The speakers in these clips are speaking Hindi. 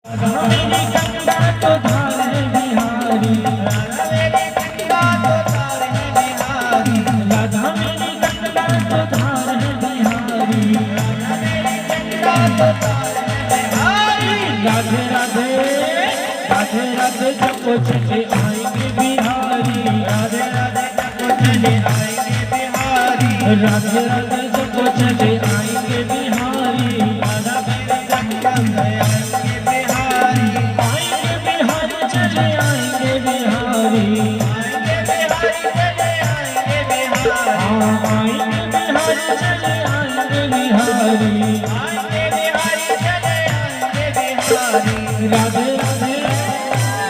राधे राधे राधे राधे जपो चले आएंगे बिहारी, राधे राधे जपो चले आएंगे बिहारी, राधे राधे जपो चले आएंगे बिहारी, राधा मेरे जप आएंगे बिहारी, आएंगे बिहारी चले आएंगे बिहारी, आएंगे बिहारी चले आएंगे बिहारी, आएंगे बिहारी चले आएंगे बिहारी, आएंगे बिहारी चले आएंगे बिहारी। राधे राधे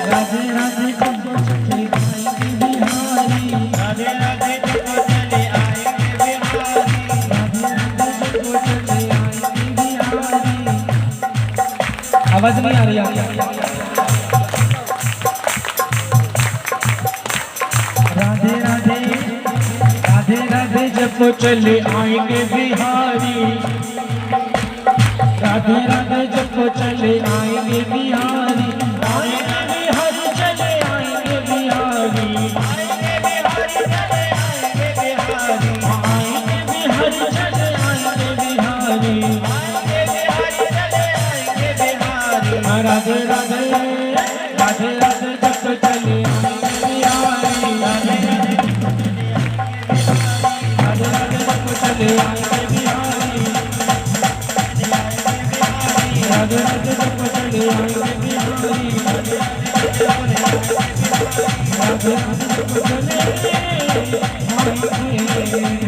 राधे राधे जपो चले आएंगे बिहारी, राधे राधे जपो चले आएंगे बिहारी, राधे राधे जपो चले आएंगे बिहारी। आवाज नहीं आ रही है? राधे राधे राधे राधे जपो चले आएंगे बिहारी, राधे राधे जपो चले आएंगे बिहारी, आएंगे बिहारी चले आएंगे बिहारी, आएंगे बिहारी चले आएंगे बिहारी, आएंगे बिहारी चले आएंगे बिहारी, आएंगे बिहारी चले आएंगे बिहारी। राधे राधे राधे राधे जपो चले आएंगे बिहारी, राधे राधे जपो चले आएंगे बिहारी, राधे राधे जपो चले आएंगे बिहारी, राधे राधे जपो चले आएंगे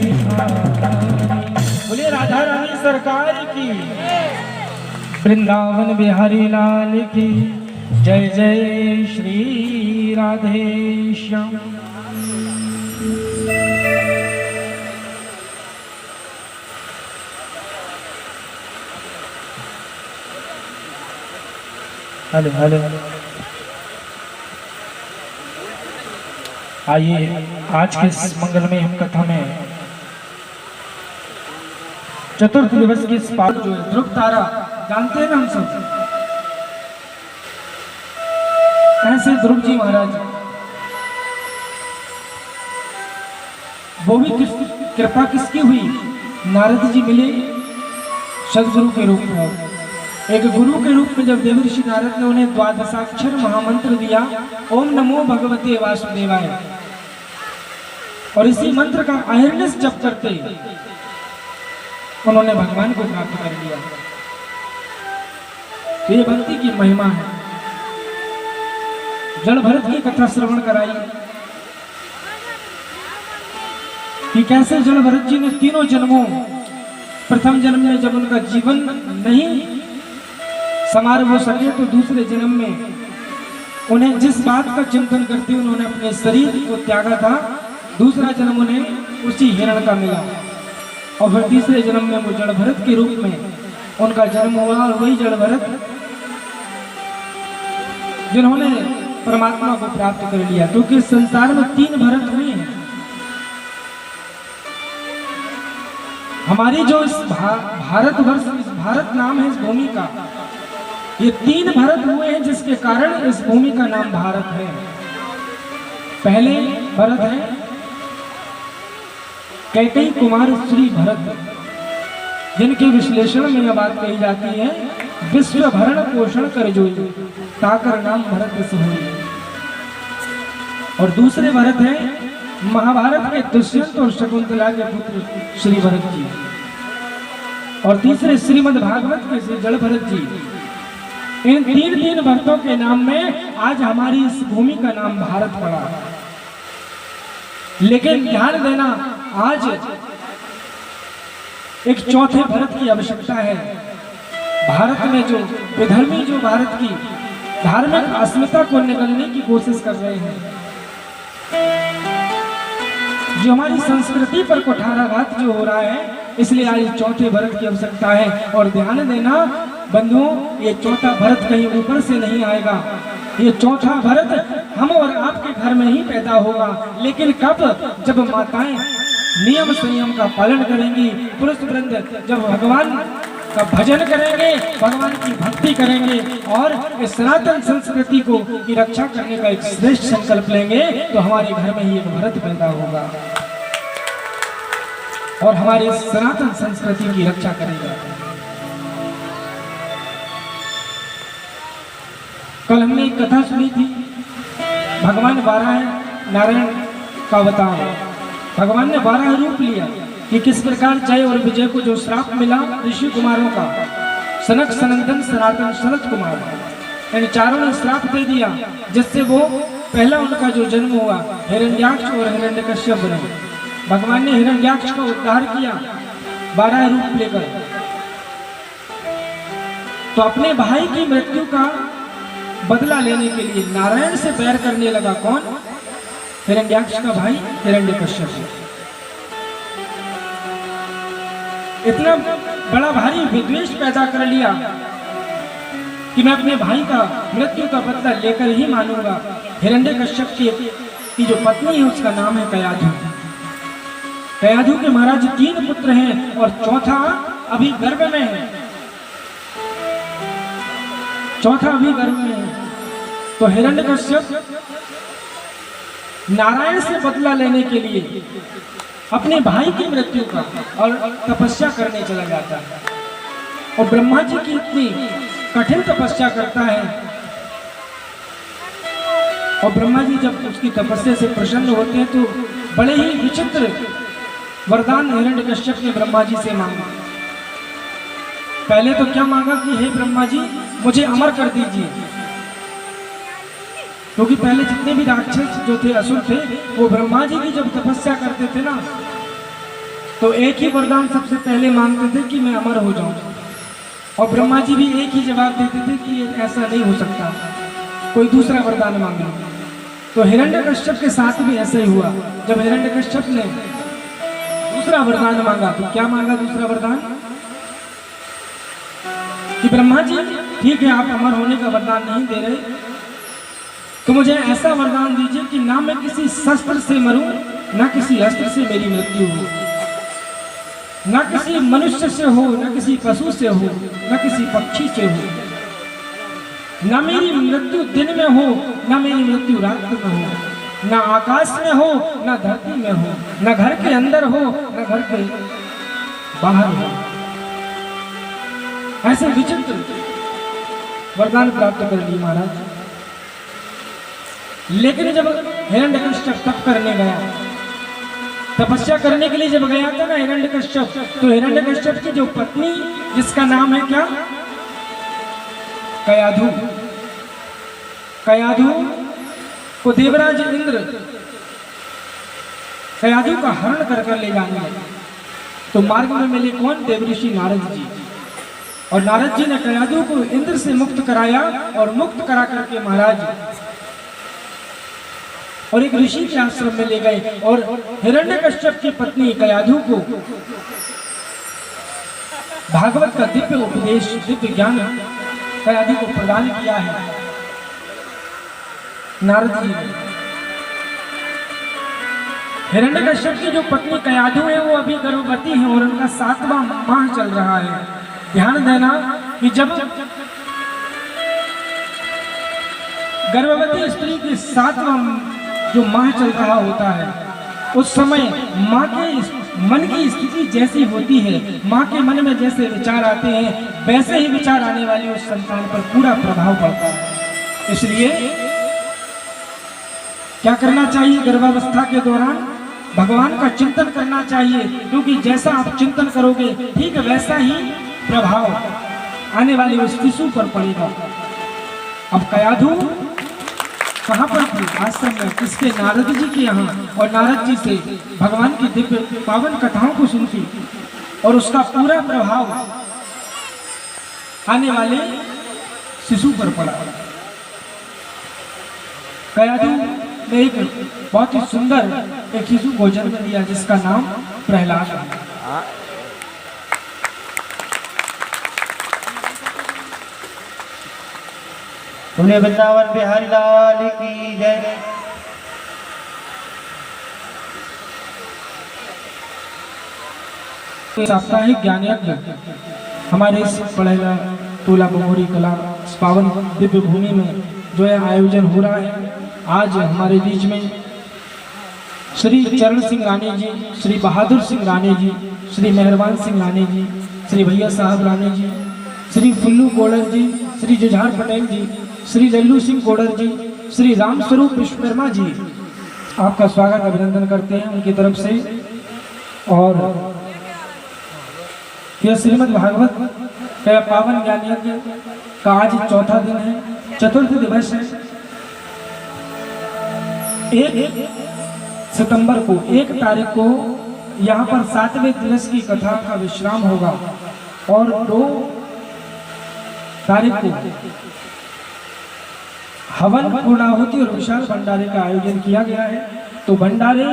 बिहारी। बोलिए राधा रानी सरकार की, वृंदावन बिहारी लाल की जय जय श्री राधे श्याम। हेलो हेलो आइए आज के इस मंगलमय हम कथा में चतुर्थ दिवस की इस पाठ जो ध्रुव तारा जानते हैं ना हम सब, ऐसे ध्रुव जी महाराज वो भी कृपा किसकी हुई? नारद जी मिले सदगुरु के रूप में। एक गुरु के रूप में जब देवर्षि नारद ने उन्हें द्वादशाक्षर महामंत्र दिया, ओम नमो भगवते वासुदेवाय, और इसी मंत्र का अहिर्निश जप करते उन्होंने भगवान को प्राप्त कर लिया। तो ये भक्ति की महिमा है। जल भरत की कथा श्रवण कराई कि कैसे जल भरत जी ने तीनों जन्मों, प्रथम जन्म में जब उनका जीवन नहीं समार हो सके तो दूसरे जन्म में उन्हें जिस बात का चिंतन करते उन्होंने अपने शरीर को त्यागा था, दूसरा जन्म उन्हें उसी हिरण का मिला, और फिर तीसरे जन्म में वो जड़ भरत के रूप में उनका जन्म हुआ। और वही जड़ भरत जिन्होंने परमात्मा को प्राप्त कर लिया, क्योंकि संसार में तीन भरत हुए हैं। हमारी जो इस भारतवर्ष, इस भारत नाम है इस भूमि का, ये तीन भरत हुए हैं जिसके कारण इस भूमि का नाम भारत है। पहले भरत है कैकेयी कुमार श्री भरत, जिनके विश्लेषण में यह बात कही जाती है, विश्व भरण पोषण कर जोई ताकर नाम भरत सोई। और दूसरे भरत है महाभारत के दुष्यंत और शकुंतला के पुत्र श्री भरत जी, और तीसरे श्रीमद् भागवत के श्री जड़ भरत जी। इन तीन भक्तों के नाम में आज हमारी इस भूमि का नाम भारत पड़ा। लेकिन ध्यान देना, आज एक चौथे भरत की आवश्यकता है। भारत में जो विधर्मी, जो भारत की धार्मिक अस्मिता को निगलने की कोशिश कर रहे हैं, जो हमारी संस्कृति पर कुठाराघात जो हो रहा है, इसलिए आज चौथे भरत की आवश्यकता है। और ध्यान देना बंधुओं, ये चौथा भरत कहीं ऊपर से नहीं आएगा। ये चौथा भरत हम और आपके घर में ही पैदा होगा। लेकिन कब? जब माताएं नियम संयम का पालन करेंगी, पुरुष वृंद जब भगवान का भजन करेंगे, भगवान की भक्ति करेंगे और इस सनातन संस्कृति को की रक्षा करने का एक श्रेष्ठ संकल्प लेंगे तो हमारे घर में ही एक भरत पैदा होगा और हमारे सनातन संस्कृति की रक्षा करेगा। कल हमने एक कथा सुनी थी, भगवान 12 नारायण का अवतार। भगवान ने 12 रूप लिया कि किस प्रकार जय और विजय को जो श्राप मिला ऋषि कुमारों का, सनक सनंदन सनातन सनत कुमार, इन चारों ने श्राप दे दिया जिससे वो पहला उनका जो जन्म हुआ हिरण्याक्ष और हिरण्यकश्यप बने। भगवान ने हिरण्याक्ष का उद्धार किया 12 रूप लेकर, तो अपने भाई की मृत्यु का बदला लेने के लिए नारायण से बैर करने लगा। कौन? हिरण्याक्ष का भाई हिरण्यकश्यप। इतना बड़ा भारी विद्वेष पैदा कर लिया कि मैं अपने भाई का मृत्यु का बदला लेकर ही मानूंगा। हिरण्यकश्यप की जो पत्नी है उसका नाम है कयाधु। कयाधु के महाराज 3 पुत्र हैं और चौथा अभी गर्भ में है, चौथा अभी गर्भ में है। तो हिरण्यकश्यप नारायण से बदला लेने के लिए अपने भाई की मृत्यु का और तपस्या करने चला जाता है और ब्रह्मा जी की इतनी कठिन तपस्या करता है और ब्रह्मा जी जब उसकी तपस्या से प्रसन्न होते हैं तो बड़े ही विचित्र वरदान हिरण्यकश्यप ने ब्रह्मा जी से मांगा। पहले तो क्या मांगा कि हे ब्रह्मा जी मुझे अमर कर दीजिए, क्योंकि पहले जितने भी राक्षस जो थे असुर थे वो ब्रह्मा जी की जब तपस्या करते थे ना तो एक ही वरदान सबसे पहले मांगते थे कि मैं अमर हो जाऊं, और ब्रह्मा जी भी एक ही जवाब देते थे कि ऐसा नहीं हो सकता, कोई दूसरा वरदान मांगो। तो हिरण्यकश्यप के साथ भी ऐसा ही हुआ। जब हिरण्यकश्यप ने दूसरा वरदान मांगा तो क्या मांगा दूसरा वरदान? कि ब्रह्मा जी ठीक है आप अमर होने का वरदान नहीं दे रहे तो मुझे ऐसा वरदान दीजिए कि ना मैं किसी शस्त्र से मरूं, ना किसी अस्त्र से मेरी मृत्यु हो, ना किसी मनुष्य से हो, ना किसी पशु से हो, ना किसी पक्षी से हो, ना मेरी मृत्यु दिन में हो, ना मेरी मृत्यु रात में हो, ना आकाश में हो, ना धरती में हो, ना घर के अंदर हो, ना घर के बाहर हो। ऐसे विचित्र वरदान प्राप्त कर लिए महाराज। लेकिन जब हिरण्यकश्यप तप करने गया, तपस्या करने के लिए जब गया था ना हिरण्यकश्यप, तो हिरण्यकश्यप की जो पत्नी जिसका नाम है क्या? कयाधु। कयाधु को देवराज इंद्र कयाधु का हरण कर ले जाने लगे। तो मार्ग में मिले कौन? देवऋषि नारद जी। और नारद जी ने कयाधु को इंद्र से मुक्त कराया और मुक्त करा करके महाराज और एक ऋषि के आश्रम में ले गए और हिरण्यकश्यप की पत्नी कयाधु को भागवत का दिव्य उपदेश, दिव्य ज्ञान कयाधु को प्रदान किया है नारद जी ने। हिरण्यकश्यप की जो पत्नी कयाधु है वो अभी गर्भवती है और उनका 7वां माह चल रहा है। ध्यान देना कि जब गर्भवती स्त्री की 7वां जो माह चल रहा होता है उस समय माँ के मन की स्थिति जैसी होती है, माँ के मन में जैसे विचार आते हैं वैसे ही विचार आने वाली उस संतान पर पूरा प्रभाव पड़ता है। इसलिए क्या करना चाहिए? गर्भावस्था के दौरान भगवान का चिंतन करना चाहिए, क्योंकि जैसा आप चिंतन करोगे ठीक वैसा ही प्रभाव आने वाली उस शिशु पर पड़ेगा। अब कयाधु कहाँ पर थी? आश्रम में। किसके? नारद जी के यहाँ। और नारद जी से भगवान की दिव्य पावन कथाओं को सुनती और उसका पूरा प्रभाव आने वाले शिशु पर पड़ा। कयाधु ने एक बहुत ही सुंदर एक शिशु को जन्म दिया जिसका नाम प्रहलाद है। बोले वृंदावन बिहारी लाल की जय। साप्ताहिक ज्ञान यज्ञ हमारे इस पड़ेगा टोला बमोरी कला इस पावन दिव्य भूमि में जो है आयोजन हो रहा है। आज हमारे बीच में श्री चरण सिंह राणे जी, श्री बहादुर सिंह राणे जी, श्री मेहरबान सिंह राणे जी, श्री भैया साहब राणे जी, श्री फुल्लू कोड़र जी, श्री जुझार पटेल जी, श्री लल्लू सिंह कोड़र जी, श्री राम स्वरूप विश्वकर्मा जी, आपका स्वागत अभिनंदन करते हैं उनकी तरफ से। और यह श्रीमद् भागवत का पावन ज्ञान यज्ञ का आज चौथा दिन है, चतुर्थ दिवस है। 1 सितंबर को 1 तारीख को यहाँ पर 7वें दिवस की कथा का विश्राम होगा और 2 तारीख को हवन पूर्णाहुति और विशाल भंडारे का आयोजन किया गया है। तो भंडारे